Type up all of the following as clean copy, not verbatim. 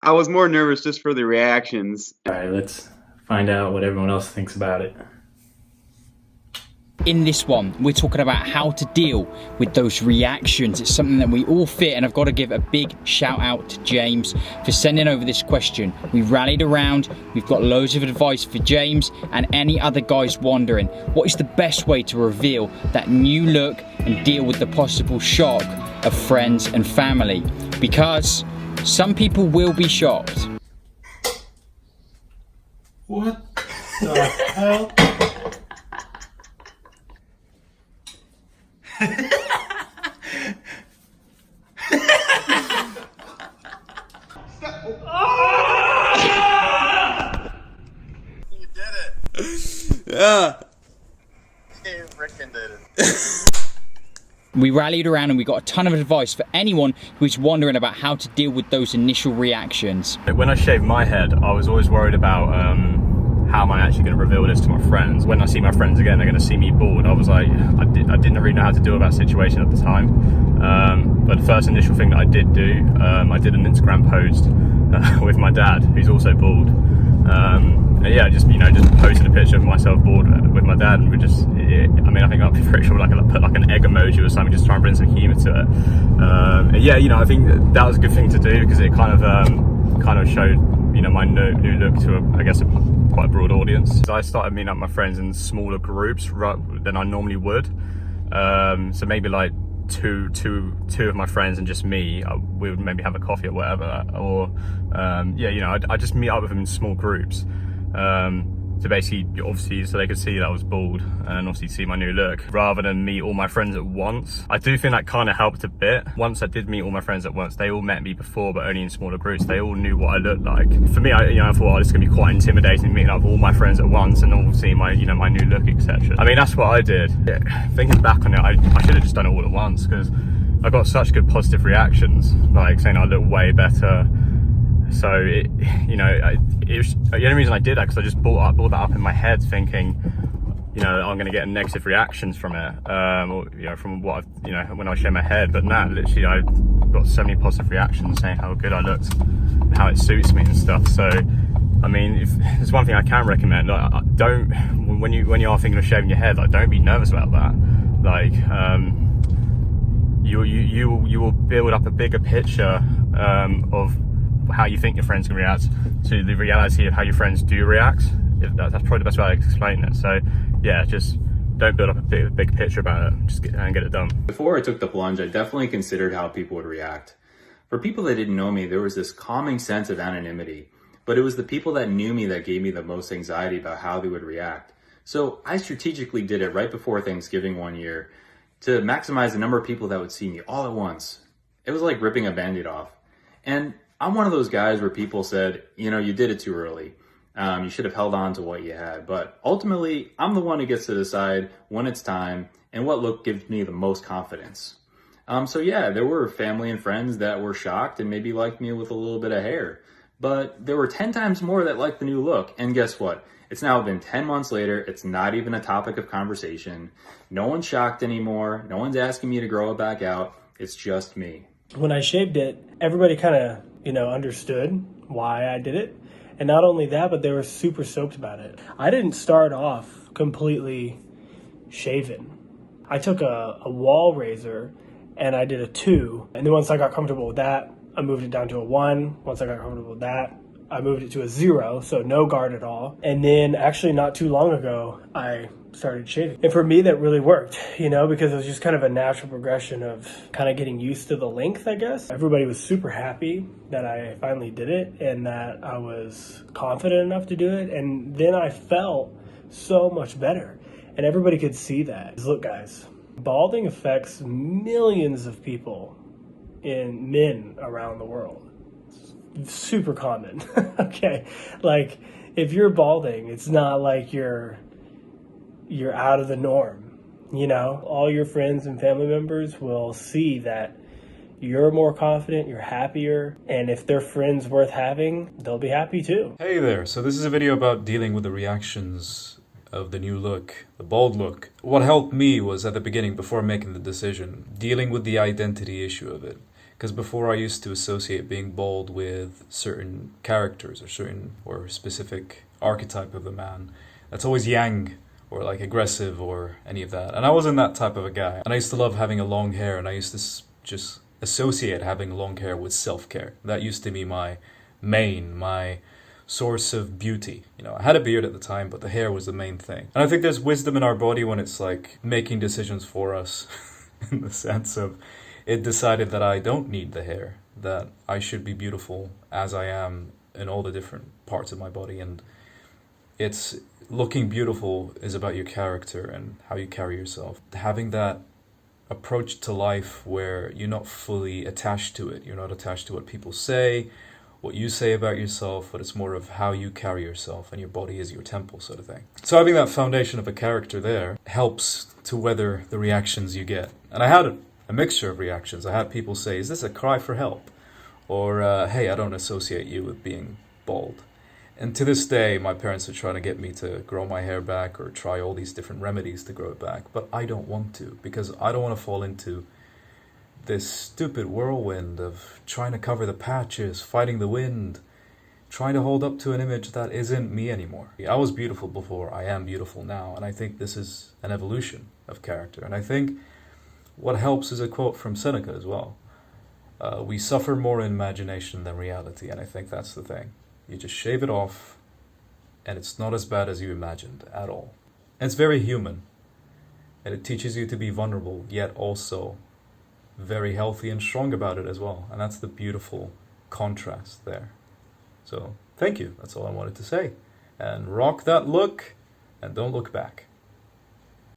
I was more nervous just for the reactions. All right, let's find out what everyone else thinks about it. In this one, we're talking about how to deal with those reactions. It's something that we all fear, and I've got to give a big shout out to James for sending over this question. We rallied around, we've got loads of advice for James and any other guys wondering, what is the best way to reveal that new look and deal with the possible shock of friends and family? Because some people will be shocked. What the hell? You did it. Yeah. You freaking did it. We rallied around and we got a ton of advice for anyone who's wondering about how to deal with those initial reactions. When I shaved my head, I was always worried about how am I actually going to reveal this to my friends. When I see my friends again, they're going to see me bald. I was like, I didn't really know how to deal with that situation at the time. But the first initial thing that I did do, I did an Instagram post with my dad, who's also bald. And yeah, just posted a picture of myself bald with my dad, and we just, I think I'll be pretty sure I put like an egg emoji or something, just try and bring some humour to it. Yeah, I think that was a good thing to do because it kind of showed, my new look to I guess quite a broad audience. So I started meeting up my friends in smaller groups than I normally would. So maybe like two of my friends and just me, we would maybe have a coffee or whatever, or I just meet up with them in small groups. So basically, obviously, so they could see that I was bald and obviously see my new look, rather than meet all my friends at once. I do think that kind of helped a bit. Once I did meet all my friends at once, they all met me before, but only in smaller groups. They all knew what I looked like. For me, I thought, oh, this is gonna be quite intimidating, meeting up with all my friends at once and all seeing my, my new look, etc. I mean, that's what I did. Yeah, thinking back on it, I should have just done it all at once because I got such good positive reactions, like saying I look way better. So it was the only reason I did that because I just brought that up in my head, thinking, I'm going to get negative reactions from it, or from what when I shave my head. But nah, literally, I got so many positive reactions saying how good I looked, how it suits me and stuff. So, I mean, if there's one thing I can recommend, don't when you are thinking of shaving your head, don't be nervous about that. You will build up a bigger picture of how you think your friends can react to the reality of how your friends do react. That's probably the best way to explain it. So yeah, just don't build up a big picture about it, just get it done. Before I took the plunge, I definitely considered how people would react. For people that didn't know me, there was this calming sense of anonymity, but it was the people that knew me that gave me the most anxiety about how they would react. So I strategically did it right before Thanksgiving one year to maximize the number of people that would see me all at once. It was like ripping a Band-Aid off. And I'm one of those guys where people said, you did it too early. You should have held on to what you had. But ultimately, I'm the one who gets to decide when it's time and what look gives me the most confidence. So yeah, there were family and friends that were shocked and maybe liked me with a little bit of hair. But there were 10 times more that liked the new look. And guess what? It's now been 10 months later. It's not even a topic of conversation. No one's shocked anymore. No one's asking me to grow it back out. It's just me. When I shaved it, everybody kind of, understood why I did it. And not only that, but they were super stoked about it. I didn't start off completely shaven. I took a wall razor and I did a 2. And then once I got comfortable with that, I moved it down to a 1. Once I got comfortable with that, I moved it to a 0, so no guard at all. And then actually not too long ago, I started shaving. And for me, that really worked, because it was just kind of a natural progression of kind of getting used to the length, I guess. Everybody was super happy that I finally did it and that I was confident enough to do it. And then I felt so much better. And everybody could see that. Look, guys, balding affects millions of people in men around the world. It's super common, okay? Like, if you're balding, it's not like you're out of the norm, All your friends and family members will see that you're more confident, you're happier, and if they're friends worth having, they'll be happy too. Hey there, so this is a video about dealing with the reactions of the new look, the bald look. What helped me was at the beginning, before making the decision, dealing with the identity issue of it. Because before I used to associate being bald with certain characters or specific archetype of a man. That's always yang or like aggressive or any of that. And I wasn't that type of a guy. And I used to love having a long hair, and I used to just associate having long hair with self-care. That used to be my source of beauty. You know, I had a beard at the time, but the hair was the main thing. And I think there's wisdom in our body when it's like making decisions for us in the sense of it decided that I don't need the hair, that I should be beautiful as I am in all the different parts of my body. And it's looking beautiful is about your character and how you carry yourself. Having that approach to life where you're not fully attached to it. You're not attached to what people say, what you say about yourself, but it's more of how you carry yourself, and your body is your temple, sort of thing. So having that foundation of a character there helps to weather the reactions you get. And I had a mixture of reactions. I had people say, is this a cry for help? Or, hey, I don't associate you with being bald. And to this day, my parents are trying to get me to grow my hair back or try all these different remedies to grow it back. But I don't want to, because I don't want to fall into this stupid whirlwind of trying to cover the patches, fighting the wind, trying to hold up to an image that isn't me anymore. I was beautiful before, I am beautiful now, and I think this is an evolution of character. And I think what helps is a quote from Seneca as well. We suffer more in imagination than reality, and I think that's the thing. You just shave it off, and it's not as bad as you imagined at all. And it's very human, and it teaches you to be vulnerable, yet also very healthy and strong about it as well. And that's the beautiful contrast there. So, thank you. That's all I wanted to say. And rock that look, and don't look back.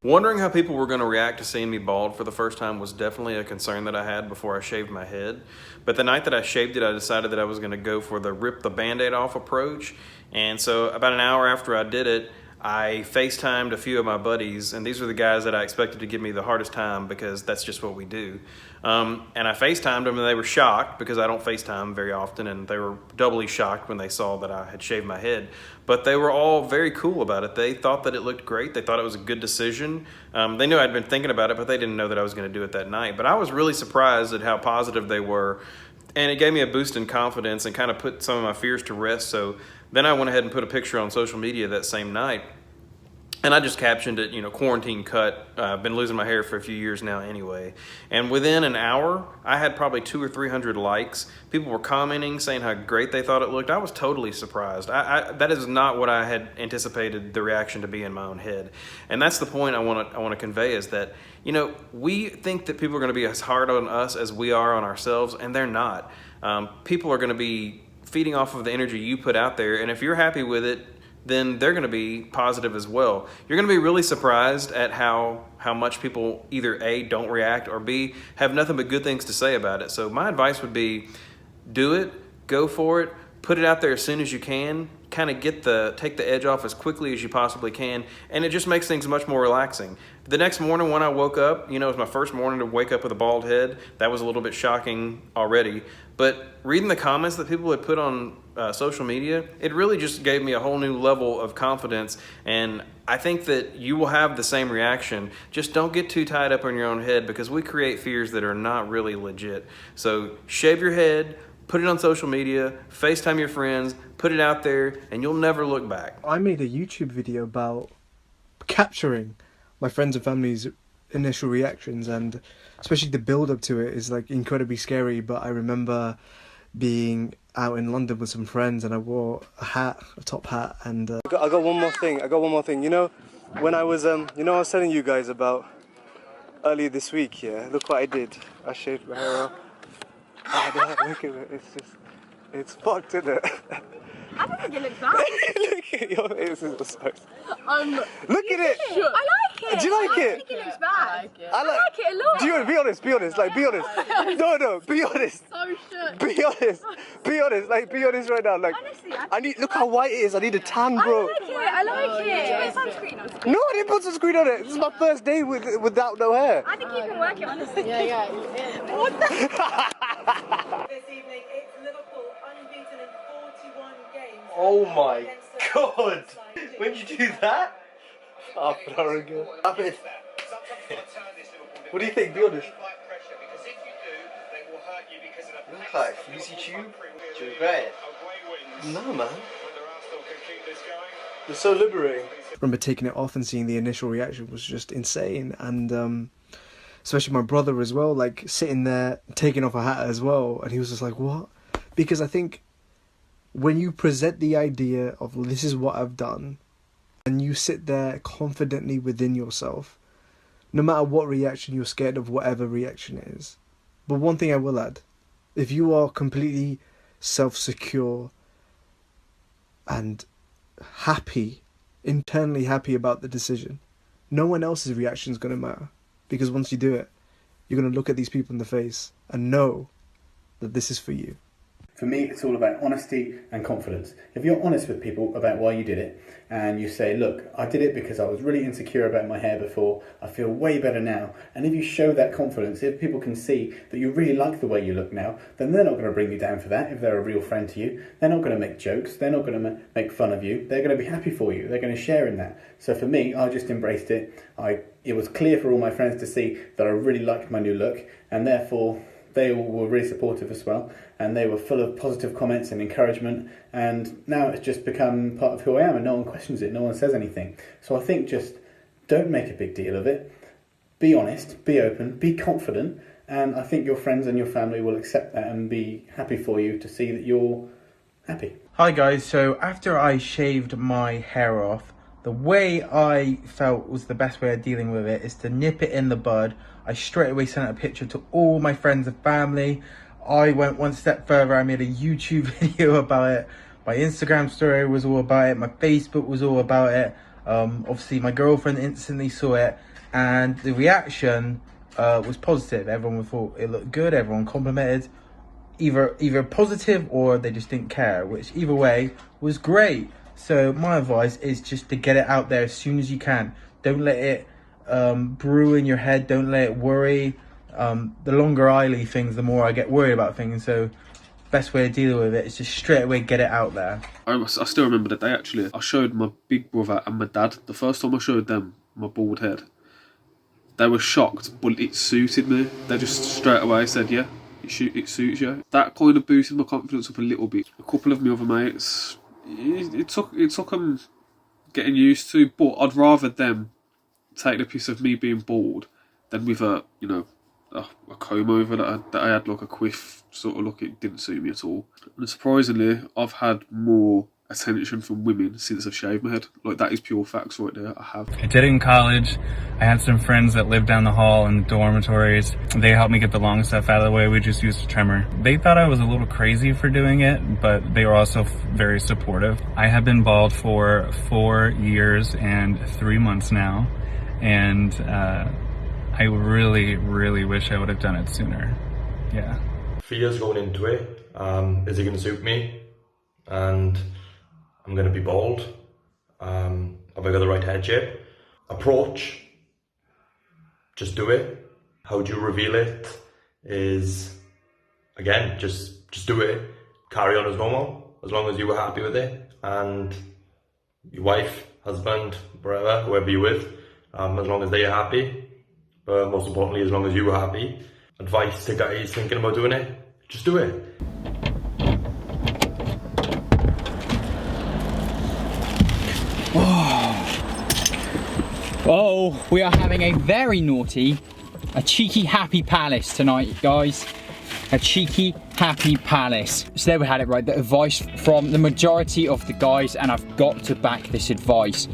Wondering how people were going to react to seeing me bald for the first time was definitely a concern that I had before I shaved my head. But the night that I shaved it, I decided that I was going to go for the rip the Band-Aid off approach. And so about an hour after I did it, I FaceTimed a few of my buddies, and these were the guys that I expected to give me the hardest time because that's just what we do. And I FaceTimed them, and they were shocked because I don't FaceTime very often, and they were doubly shocked when they saw that I had shaved my head. But they were all very cool about it. They thought that it looked great. They thought it was a good decision. They knew I'd been thinking about it, but they didn't know that I was going to do it that night. But I was really surprised at how positive they were, and it gave me a boost in confidence and kind of put some of my fears to rest. So then I went ahead and put a picture on social media that same night. And I just captioned it, you know, quarantine cut. I've been losing my hair for a few years now anyway. And within an hour, I had probably 200 or 300 likes. People were commenting, saying how great they thought it looked. I was totally surprised. That is not what I had anticipated the reaction to be in my own head. And that's the point I want to convey, is that, you know, we think that people are going to be as hard on us as we are on ourselves, and they're not. People are going to be feeding off of the energy you put out there, and if you're happy with it, then they're going to be positive as well. You're going to be really surprised at how much people either A, don't react, or B, have nothing but good things to say about it. So my advice would be, do it, go for it, put it out there as soon as you can, kind of take the edge off as quickly as you possibly can, and it just makes things much more relaxing. The next morning when I woke up, you know, it was my first morning to wake up with a bald head. That was a little bit shocking already. But reading the comments that people had put on social media, it really just gave me a whole new level of confidence. And I think that you will have the same reaction. Just don't get too tied up in your own head, because we create fears that are not really legit. So shave your head, put it on social media, FaceTime your friends, put it out there, and you'll never look back. I made a YouTube video about capturing my friends and family's initial reactions, and especially the build up to it is like incredibly scary. But I remember being out in London with some friends, and I wore a top hat, and I got one more thing. You know, when I was I was telling you guys about earlier this week, yeah, look what I did. I shaved my hair off. Look at it, it's fucked, isn't it? I don't think it looks bad. Look at your face, it's so... Look at it! I like it! Do you like it? I don't think it looks bad. I like it a lot. Do you, be honest, like, be honest. No, be honest. So shook. Be honest right now, like, Honestly, look how white it is, I need a tan, bro. I like it. Did you put sunscreen on? No, I didn't put sunscreen on it. This is my first day without no hair. I think you can work it, honestly. Yeah. What the? This evening, it's Liverpool unbeaten in 41 games. Oh my god! When did you do that? Half an hour ago. What do you think? Be honest. Baldcafe, Lucy Tube. Do you regret it? No, man. It's so liberating. I remember taking it off and seeing the initial reaction was just insane, and especially my brother as well, like sitting there taking off a hat as well, and he was just like, what? Because I think when you present the idea of this is what I've done, and you sit there confidently within yourself, no matter what reaction, you're scared of whatever reaction it is. But one thing I will add, if you are completely self-secure and happy, internally happy about the decision, no one else's reaction is going to matter. Because once you do it, you're going to look at these people in the face and know that this is for you. For me, it's all about honesty and confidence. If you're honest with people about why you did it, and you say, look, I did it because I was really insecure about my hair before, I feel way better now, and if you show that confidence, if people can see that you really like the way you look now, then they're not going to bring you down for that. If they're a real friend to you, they're not going to make jokes, they're not going to make fun of you, they're going to be happy for you, they're going to share in that. So for me, I just embraced it. It was clear for all my friends to see that I really liked my new look, and therefore they all were really supportive as well, and they were full of positive comments and encouragement, and now it's just become part of who I am, and no one questions it, no one says anything. So I think just don't make a big deal of it, be honest, be open, be confident, and I think your friends and your family will accept that and be happy for you to see that you're happy. Hi guys, so after I shaved my hair off, the way I felt was the best way of dealing with it is to nip it in the bud. I straight away sent a picture to all my friends and family. I went one step further, I made a YouTube video about it. My Instagram story was all about it. My Facebook was all about it. Obviously my girlfriend instantly saw it, and the reaction was positive. Everyone thought it looked good, everyone complimented. Either positive or they just didn't care, which either way was great. So my advice is just to get it out there as soon as you can. Don't let it brew in your head, don't let it worry. The longer I leave things, the more I get worried about things. So best way of dealing with it is just straight away get it out there. I still remember the day actually. I showed my big brother and my dad. The first time I showed them my bald head, they were shocked, but it suited me. They just straight away said, yeah, it suits you. That kind of boosted my confidence up a little bit. A couple of my other mates, it took them getting used to, but I'd rather them take the piss of me being bald than with a comb over that I had like a quiff sort of look. It didn't suit me at all. And surprisingly, I've had more attention from women since I've shaved my head. Like, that is pure facts right there. I have. I did it in college. I had some friends that lived down the hall in the dormitories. They helped me get the long stuff out of the way. We just used a trimmer. They thought I was a little crazy for doing it, but they were also very supportive. I have been bald for 4 years and 3 months now, and I really, really wish I would have done it sooner. Yeah. 3 years going into it, is it going to suit me? And I'm going to be bald. Have I got the right head shape? Approach, just do it. How do you reveal it is, again, just do it. Carry on as normal, as long as you were happy with it. And your wife, husband, whatever, whoever you're with, as long as they're happy. But most importantly, as long as you were happy. Advice to guys thinking about doing it, just do it. Oh, we are having a very naughty, a cheeky happy palace tonight, guys. A cheeky happy palace. So there we had it, right? The advice from the majority of the guys, and I've got to back this advice.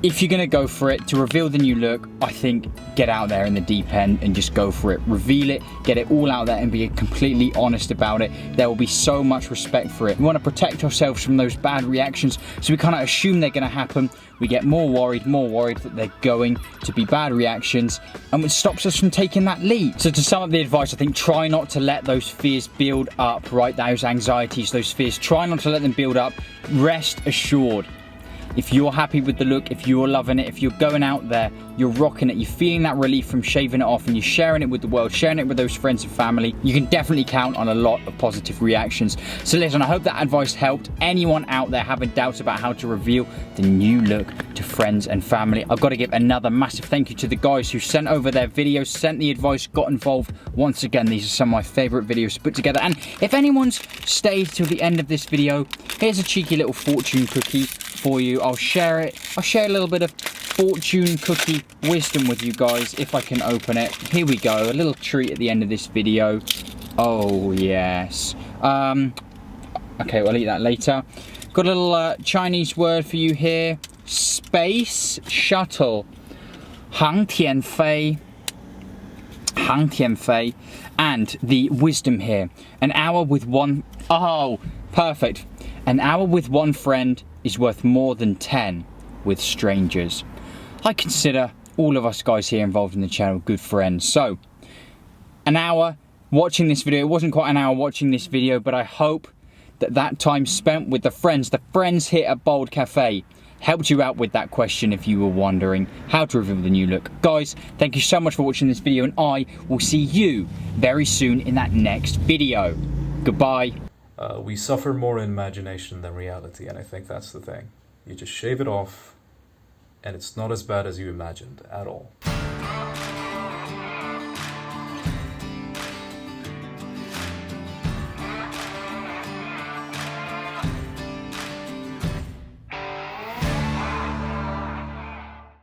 If you're gonna go for it, to reveal the new look, I think get out there in the deep end and just go for it. Reveal it, get it all out there and be completely honest about it. There will be so much respect for it. We wanna protect ourselves from those bad reactions, so we kind of assume they're gonna happen. We get more worried that they're going to be bad reactions, and it stops us from taking that leap. So to sum up the advice, I think try not to let those fears build up, right? Those anxieties, those fears, try not to let them build up. Rest assured, If you're happy with the look, if you're loving it, if you're going out there, you're rocking it, you're feeling that relief from shaving it off and you're sharing it with the world, sharing it with those friends and family, you can definitely count on a lot of positive reactions. So listen, I hope that advice helped anyone out there having doubts about how to reveal the new look to friends and family. I've got to give another massive thank you to the guys who sent over their videos, sent the advice, got involved. Once again, these are some of my favorite videos to put together. And if anyone's stayed till the end of this video, here's a cheeky little fortune cookie for you. I'll share it. I'll share a little bit of fortune cookie wisdom with you guys if I can open it. Here we go, a little treat at the end of this video. Oh yes. Okay, we'll eat that later. Got a little Chinese word for you here. Space shuttle. 航天飞. 航天飞. And the wisdom here. An hour with one... Oh, perfect. An hour with one friend is worth more than 10 with strangers. I consider all of us guys here involved in the channel good friends. So, an hour watching this video. It wasn't quite an hour watching this video, but I hope that time spent with the friends here at Baldcafe, helped you out with that question if you were wondering how to reveal the new look. Guys, thank you so much for watching this video, and I will see you very soon in that next video. Goodbye. We suffer more in imagination than reality, and I think that's the thing. You just shave it off, and it's not as bad as you imagined at all.